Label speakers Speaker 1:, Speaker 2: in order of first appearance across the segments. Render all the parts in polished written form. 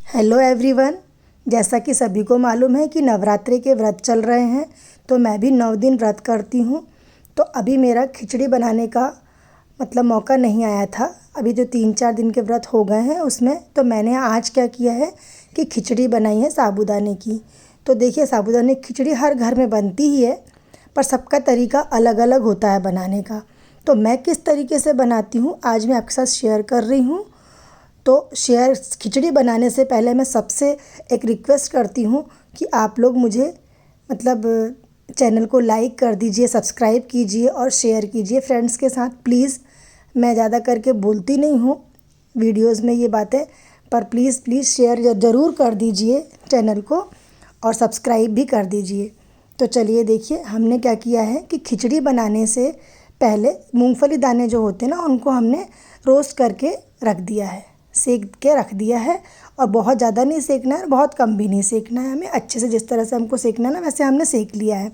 Speaker 1: Hello everyone. जैसा कि सभी को मालूम है कि नवरात्रि के व्रत चल रहे हैं, तो मैं भी 9 दिन व्रत करती हूँ। तो अभी मेरा खिचड़ी बनाने का मौका नहीं आया था। अभी जो 3-4 दिन के व्रत हो गए हैं उसमें तो मैंने आज क्या किया है कि खिचड़ी बनाई है साबूदाने की। तो देखिए, साबूदाने की खिचड़ी हर घर में बनती ही है, पर सबका तरीका अलग अलग होता है बनाने का। तो मैं किस तरीके से बनाती हूँ आज मैं आपके साथ शेयर कर रही हूँ। तो खिचड़ी बनाने से पहले मैं सबसे एक रिक्वेस्ट करती हूँ कि आप लोग मुझे चैनल को लाइक कर दीजिए, सब्सक्राइब कीजिए और शेयर कीजिए फ्रेंड्स के साथ प्लीज़। मैं ज़्यादा करके बोलती नहीं हूँ वीडियोज़ में ये बातें, पर प्लीज़ शेयर ज़रूर कर दीजिए चैनल को और सब्सक्राइब भी कर दीजिए। तो चलिए देखिए, हमने क्या किया है कि खिचड़ी बनाने से पहले मूंगफली दाने जो होते हैं ना, उनको हमने रोस्ट करके रख दिया है, सेक के रख दिया है। और बहुत ज़्यादा नहीं सेकना है, बहुत कम भी नहीं सेकना है, हमें अच्छे से जिस तरह से हमको सेकना है ना वैसे हमने सेक लिया है।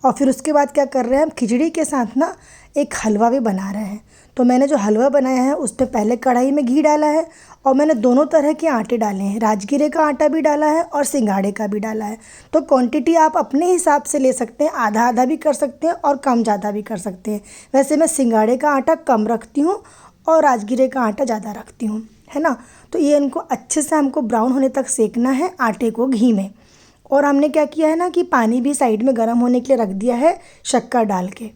Speaker 1: और फिर उसके बाद क्या कर रहे हैं, हम खिचड़ी के साथ ना एक हलवा भी बना रहे हैं। तो मैंने जो हलवा बनाया है उस पर पहले कढ़ाई में घी डाला है और मैंने दोनों तरह के आटे डाले हैं, राजगिरे का आटा भी डाला है और सिंघाड़े का भी डाला है। तो क्वांटिटी आप अपने हिसाब से ले सकते हैं, आधा आधा भी कर सकते हैं और कम ज़्यादा भी कर सकते हैं। वैसे मैं सिंघाड़े का आटा कम रखती हूँ और राजगिरे का आटा ज़्यादा रखती हूँ, है ना। तो ये इनको अच्छे से हमको ब्राउन होने तक सेकना है आटे को घी में। और हमने क्या किया है ना कि पानी भी साइड में गर्म होने के लिए रख दिया है शक्कर डाल के,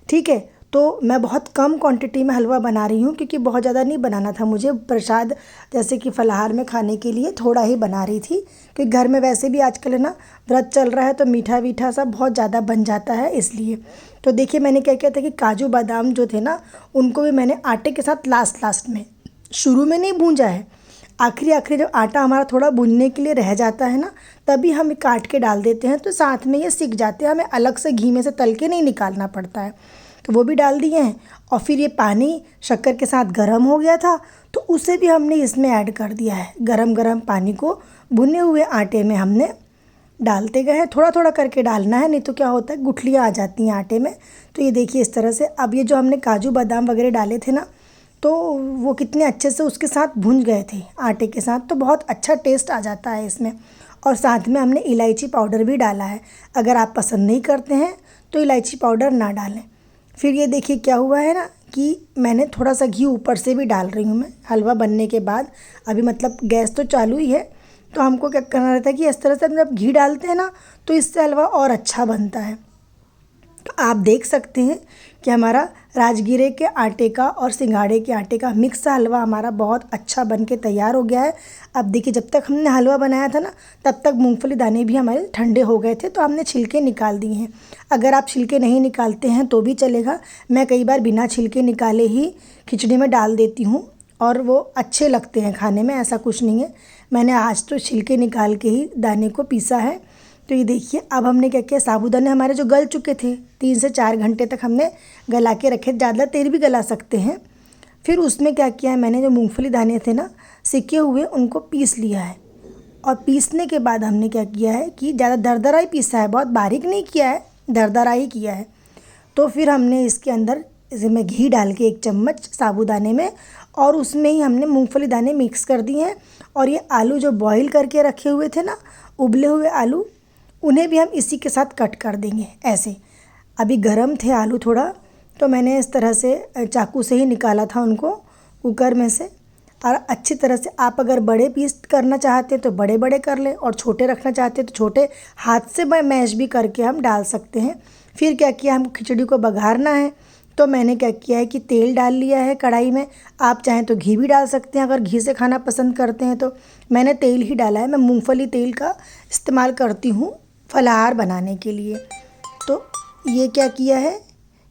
Speaker 1: ठीक है। तो मैं बहुत कम क्वांटिटी में हलवा बना रही हूँ क्योंकि बहुत ज़्यादा नहीं बनाना था मुझे, प्रसाद जैसे कि फलाहार में खाने के लिए थोड़ा ही बना रही थी, क्योंकि घर में वैसे भी आजकल है ना व्रत चल रहा है तो मीठा वीठा सब बहुत ज़्यादा बन जाता है इसलिए। तो देखिए, मैंने क्या किया था कि काजू बादाम जो थे ना उनको भी मैंने आटे के साथ लास्ट में, शुरू में नहीं भूंजा है, आखिरी जब आटा हमारा थोड़ा भुनने के लिए रह जाता है ना तभी हम काट के डाल देते हैं, तो साथ में ये सिक जाते हैं, हमें अलग से घी में से तल के नहीं निकालना पड़ता है। तो वो भी डाल दिए हैं। और फिर ये पानी शक्कर के साथ गर्म हो गया था तो उसे भी हमने इसमें ऐड कर दिया है। गरम पानी को भुने हुए आटे में हमने डालते गए हैं, थोड़ा थोड़ा करके डालना है, नहीं तो क्या होता है गुठलियाँ आ जाती हैं आटे में। तो ये देखिए इस तरह से। अब ये जो हमने काजू बादाम वगैरह डाले थे ना, तो वो कितने अच्छे से उसके साथ भुन गए थे आटे के साथ, तो बहुत अच्छा टेस्ट आ जाता है इसमें। और साथ में हमने इलायची पाउडर भी डाला है, अगर आप पसंद नहीं करते हैं तो इलायची पाउडर ना डालें। फिर ये देखिए क्या हुआ है ना कि मैंने थोड़ा सा घी ऊपर से भी डाल रही हूँ मैं हलवा बनने के बाद। अभी गैस तो चालू ही है, तो हमको क्या करना रहता है कि इस तरह से जब घी डालते हैं ना तो इससे हलवा और अच्छा बनता है। तो आप देख सकते हैं कि हमारा राजगिरे के आटे का और सिंघाड़े के आटे का मिक्स हलवा हमारा बहुत अच्छा बन के तैयार हो गया है। अब देखिए, जब तक हमने हलवा बनाया था ना तब तक मूंगफली दाने भी हमारे ठंडे हो गए थे, तो हमने छिलके निकाल दिए हैं। अगर आप छिलके नहीं निकालते हैं तो भी चलेगा, मैं कई बार बिना छिलके निकाले ही खिचड़ी में डाल देती हूँ और वो अच्छे लगते हैं खाने में, ऐसा कुछ नहीं है। मैंने आज तो छिलके निकाल के ही दाने को पीसा है। तो ये देखिए, अब हमने क्या किया, साबूदाने हमारे जो गल चुके थे 3 से 4 घंटे तक हमने गला के रखे, ज़्यादा देर भी गला सकते हैं। फिर उसमें क्या किया है, मैंने जो मूंगफली दाने थे ना सिके हुए उनको पीस लिया है। और पीसने के बाद हमने क्या किया है कि ज़्यादा दरदरा ही पीसा है, बहुत बारीक नहीं किया है, दरदरा ही किया है। तो फिर हमने इसके अंदर इसमें घी डाल के 1 चम्मच साबूदाने में, और उसमें ही हमने मूंगफली दाने मिक्स कर दिए हैं। और ये आलू जो बॉईल करके रखे हुए थे ना, उबले हुए आलू, उन्हें भी हम इसी के साथ कट कर देंगे ऐसे। अभी गरम थे आलू थोड़ा, तो मैंने इस तरह से चाकू से ही निकाला था उनको कुकर में से। और अच्छी तरह से आप अगर बड़े पीस करना चाहते हैं तो बड़े बड़े कर लें, और छोटे रखना चाहते हैं तो छोटे हाथ से मैश भी करके हम डाल सकते हैं। फिर क्या किया, हमको खिचड़ी को बघारना है, तो मैंने क्या किया है कि तेल डाल लिया है कढ़ाई में। आप चाहें तो घी भी डाल सकते हैं, अगर घी से खाना पसंद करते हैं तो। मैंने तेल ही डाला है, मैं मूंगफली तेल का इस्तेमाल करती हूँ फलाहार बनाने के लिए। तो ये क्या किया है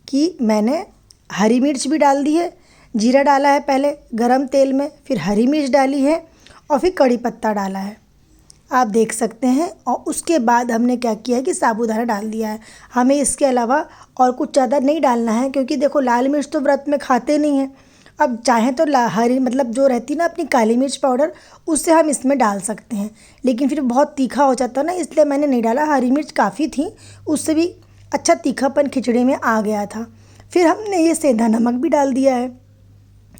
Speaker 1: कि मैंने हरी मिर्च भी डाल दी है, जीरा डाला है पहले गरम तेल में, फिर हरी मिर्च डाली है और फिर कड़ी पत्ता डाला है, आप देख सकते हैं। और उसके बाद हमने क्या किया है कि साबूदाना डाल दिया है। हमें इसके अलावा और कुछ ज़्यादा नहीं डालना है, क्योंकि देखो लाल मिर्च तो व्रत में खाते नहीं हैं। अब चाहें तो हरी जो रहती है ना अपनी काली मिर्च पाउडर, उससे हम इसमें डाल सकते हैं, लेकिन फिर बहुत तीखा हो जाता है ना, इसलिए मैंने नहीं डाला। हरी मिर्च काफ़ी थी, उससे भी अच्छा तीखापन खिचड़ी में आ गया था। फिर हमने ये सेंधा नमक भी डाल दिया है।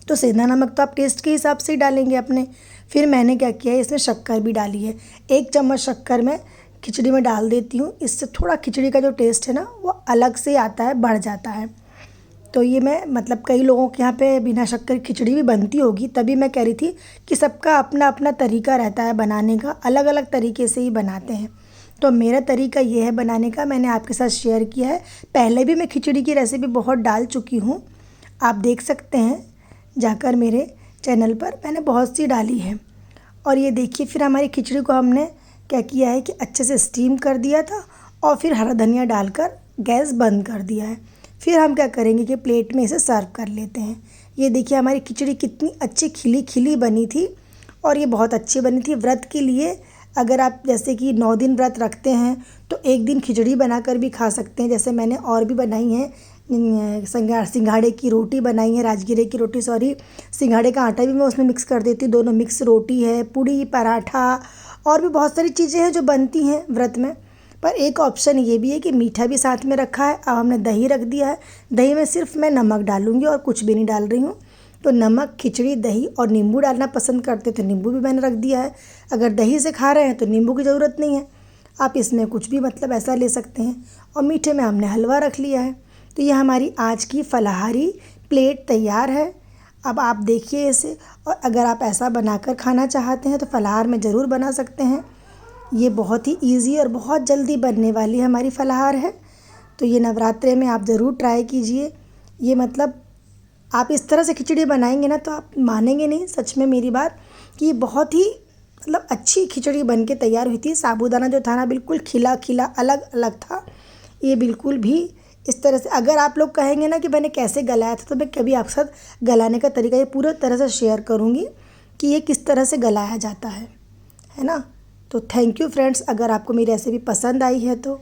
Speaker 1: तो सेंधा नमक तो आप टेस्ट के हिसाब से ही डालेंगे अपने। फिर मैंने क्या किया है, इसमें शक्कर भी डाली है। 1 चम्मच शक्कर मैं खिचड़ी में डाल देती हूँ। इससे थोड़ा खिचड़ी का जो टेस्ट है ना वो अलग से आता है, बढ़ जाता है। तो ये मैं मतलब कई लोगों के यहाँ पे बिना शक्कर खिचड़ी भी बनती होगी, तभी मैं कह रही थी कि सबका अपना अपना तरीका रहता है बनाने का, अलग अलग तरीके से ही बनाते हैं। तो मेरा तरीका ये है बनाने का, मैंने आपके साथ शेयर किया है। पहले भी मैं खिचड़ी की रेसिपी बहुत डाल चुकी हूँ, आप देख सकते हैं जाकर मेरे चैनल पर, मैंने बहुत सी डाली है। और ये देखिए फिर हमारी खिचड़ी को हमने क्या किया है कि अच्छे से स्टीम कर दिया था और फिर हरा धनिया डालकर गैस बंद कर दिया है। फिर हम क्या करेंगे कि प्लेट में इसे सर्व कर लेते हैं। ये देखिए हमारी खिचड़ी कितनी अच्छी खिली खिली बनी थी और ये बहुत अच्छी बनी थी। व्रत के लिए अगर आप जैसे कि 9 दिन व्रत रखते हैं तो एक दिन खिचड़ी बनाकर भी खा सकते हैं। जैसे मैंने और भी बनाई है, सिंघाड़े की रोटी बनाई है, राजगिरे की रोटी सॉरी, सिंघाड़े का आटा भी मैं उसमें मिक्स कर देती हूँ। दोनों मिक्स रोटी है, पूड़ी, पराठा और भी बहुत सारी चीज़ें हैं जो बनती हैं व्रत में। पर एक ऑप्शन ये भी है कि मीठा भी साथ में रखा है। अब हमने दही रख दिया है, दही में सिर्फ मैं नमक डालूँगी और कुछ भी नहीं डाल रही हूँ। तो नमक, खिचड़ी, दही और नींबू डालना पसंद करते तो नींबू भी मैंने रख दिया है। अगर दही से खा रहे हैं तो नींबू की ज़रूरत नहीं है, आप इसमें कुछ भी मतलब ऐसा ले सकते हैं। और मीठे में हमने हलवा रख लिया है। तो ये हमारी आज की फलाहारी प्लेट तैयार है। अब आप देखिए इसे, और अगर आप ऐसा बनाकर खाना चाहते हैं तो फलाहार में ज़रूर बना सकते हैं। ये बहुत ही ईज़ी और बहुत जल्दी बनने वाली हमारी फलाहार है। तो ये नवरात्रे में आप ज़रूर ट्राई कीजिए। ये मतलब आप इस तरह से खिचड़ी बनाएंगे ना तो आप मानेंगे नहीं सच में मेरी बात, कि ये बहुत ही मतलब अच्छी खिचड़ी बन के तैयार हुई थी। साबूदाना जो था ना बिल्कुल खिला खिला अलग अलग था। ये बिल्कुल भी इस तरह से, अगर आप लोग कहेंगे ना कि मैंने कैसे गलाया था तो मैं कभी आपके साथ गलाने का तरीका ये पूरी तरह से शेयर करूँगी कि ये किस तरह से गलाया जाता है ना। तो थैंक यू फ्रेंड्स, अगर आपको मेरी रेसिपी पसंद आई है तो